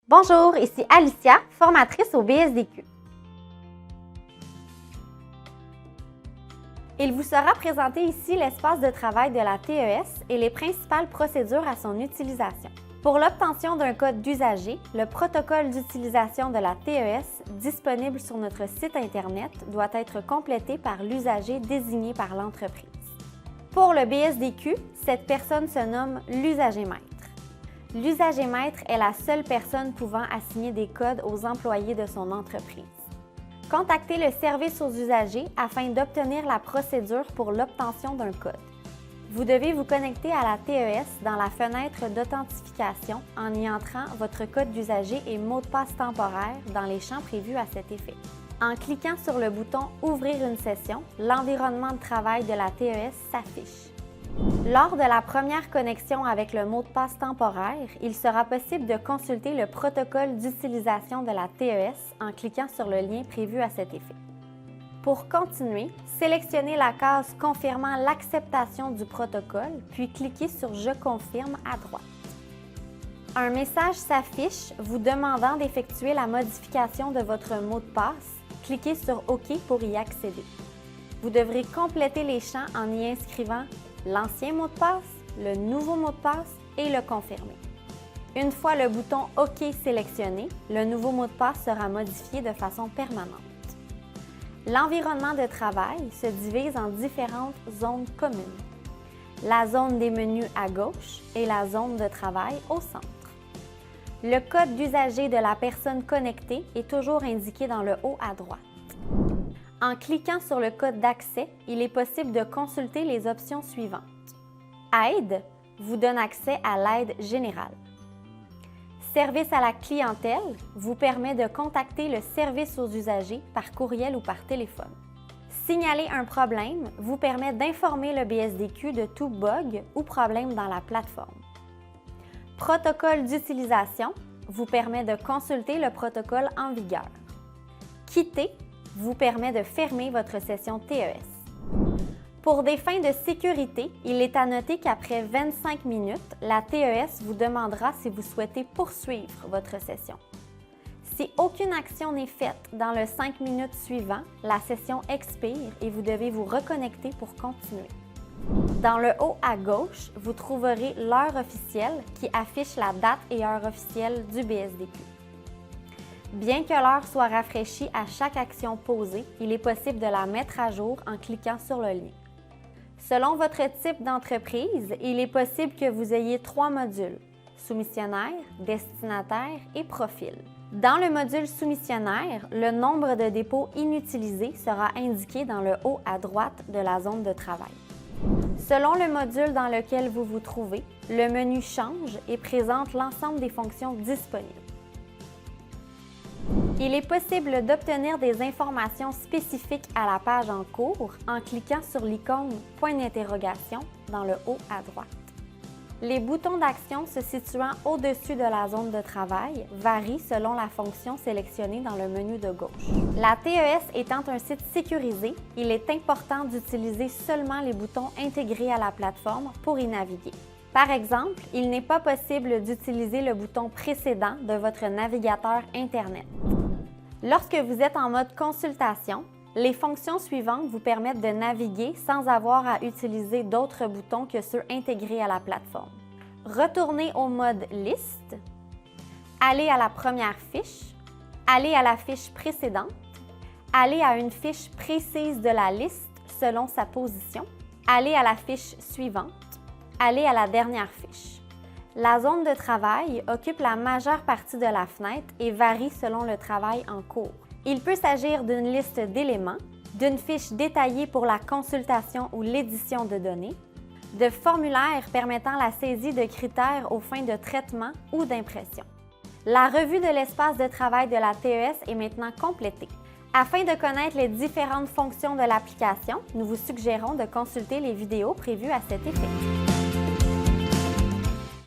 Bonjour, ici Alicia, formatrice au BSDQ. Il vous sera présenté ici l'espace de travail de la TES et les principales procédures à son utilisation. Pour l'obtention d'un code d'usager, le protocole d'utilisation de la TES disponible sur notre site Internet doit être complété par l'usager désigné par l'entreprise. Pour le BSDQ, cette personne se nomme l'usager maître. L'usager maître est la seule personne pouvant assigner des codes aux employés de son entreprise. Contactez le service aux usagers afin d'obtenir la procédure pour l'obtention d'un code. Vous devez vous connecter à la TES dans la fenêtre d'authentification en y entrant votre code d'usager et mot de passe temporaire dans les champs prévus à cet effet. En cliquant sur le bouton « Ouvrir une session », l'environnement de travail de la TES s'affiche. Lors de la première connexion avec le mot de passe temporaire, il sera possible de consulter le protocole d'utilisation de la TES en cliquant sur le lien prévu à cet effet. Pour continuer, sélectionnez la case confirmant l'acceptation du protocole, puis cliquez sur « Je confirme » à droite. Un message s'affiche vous demandant d'effectuer la modification de votre mot de passe. Cliquez sur « OK » pour y accéder. Vous devrez compléter les champs en y inscrivant l'ancien mot de passe, le nouveau mot de passe et le confirmer. Une fois le bouton « OK » sélectionné, le nouveau mot de passe sera modifié de façon permanente. L'environnement de travail se divise en différentes zones communes. La zone des menus à gauche et la zone de travail au centre. Le code d'usager de la personne connectée est toujours indiqué dans le haut à droite. En cliquant sur le code d'accès, il est possible de consulter les options suivantes. Aide vous donne accès à l'aide générale. Service à la clientèle vous permet de contacter le service aux usagers par courriel ou par téléphone. Signaler un problème vous permet d'informer le BSDQ de tout bug ou problème dans la plateforme. Protocole d'utilisation vous permet de consulter le protocole en vigueur. Quitter vous permet de fermer votre session TES. Pour des fins de sécurité, il est à noter qu'après 25 minutes, la TES vous demandera si vous souhaitez poursuivre votre session. Si aucune action n'est faite dans le 5 minutes suivant, la session expire et vous devez vous reconnecter pour continuer. Dans le haut à gauche, vous trouverez l'heure officielle qui affiche la date et heure officielle du BSDQ. Bien que l'heure soit rafraîchie à chaque action posée, il est possible de la mettre à jour en cliquant sur le lien. Selon votre type d'entreprise, il est possible que vous ayez 3 modules, soumissionnaire, destinataire et profil. Dans le module soumissionnaire, le nombre de dépôts inutilisés sera indiqué dans le haut à droite de la zone de travail. Selon le module dans lequel vous vous trouvez, le menu change et présente l'ensemble des fonctions disponibles. Il est possible d'obtenir des informations spécifiques à la page en cours en cliquant sur l'icône « Point d'interrogation » dans le haut à droite. Les boutons d'action se situant au-dessus de la zone de travail varient selon la fonction sélectionnée dans le menu de gauche. La TES étant un site sécurisé, il est important d'utiliser seulement les boutons intégrés à la plateforme pour y naviguer. Par exemple, il n'est pas possible d'utiliser le bouton précédent de votre navigateur Internet. Lorsque vous êtes en mode consultation, les fonctions suivantes vous permettent de naviguer sans avoir à utiliser d'autres boutons que ceux intégrés à la plateforme. Retournez au mode Liste, aller à la première fiche, aller à la fiche précédente, aller à une fiche précise de la liste selon sa position, aller à la fiche suivante, aller à la dernière fiche. La zone de travail occupe la majeure partie de la fenêtre et varie selon le travail en cours. Il peut s'agir d'une liste d'éléments, d'une fiche détaillée pour la consultation ou l'édition de données, de formulaires permettant la saisie de critères aux fins de traitement ou d'impression. La revue de l'espace de travail de la TES est maintenant complétée. Afin de connaître les différentes fonctions de l'application, nous vous suggérons de consulter les vidéos prévues à cet effet.